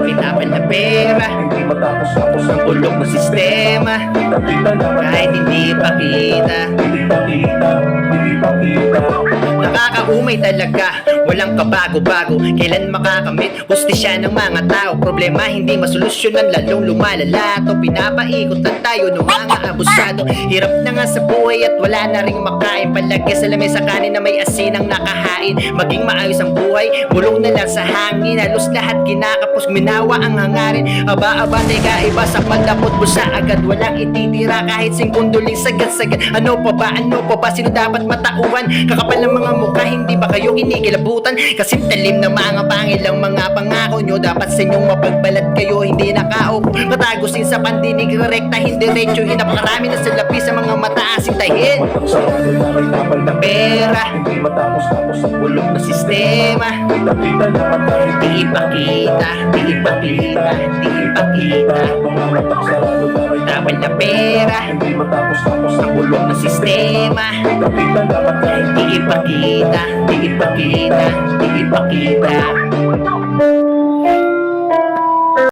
Pinapan na pera, ang bulok ng sistema, kahit hindi pakita. Nakakaumay talaga, walang kabago-bago. Kailan makakamit hustisya ng mga tao? Problema hindi masolusyonan, lalong lumalala to. Pinapaikot na tayo ng mga abusado. Hirap na nga sa buhay at wala na ring makain. Palagi sa lamesa kanin na may asin ang nakahain. Maging maayos ang buhay, bulong na lang sa hangin. Halos lahat kinakapos, minawa ang hangarin. Aba-aba, teka, iba sa pandapot mo sa agad. Walang ititira kahit singkunduling sagad-sagad. Ano pa ba, sino dapat matauhan? Kakapal ng mga mukha, hindi ba kayo kinikilabutan? Kasi talim ng mga pangilang mga pangako nyo. Dapat sa inyong mapagbalat kayo, hindi nakaupo. Matagusin sa pandinig, rekta, hindi diretso. Napakarami na sa lapi sa mga mataasing tahin. Pera, bulok na sistema, di ipakita, di ipakita, di ipakita. Dapat na pera, ang bulok na sistema, di ipakita, di ipakita, di ipakita.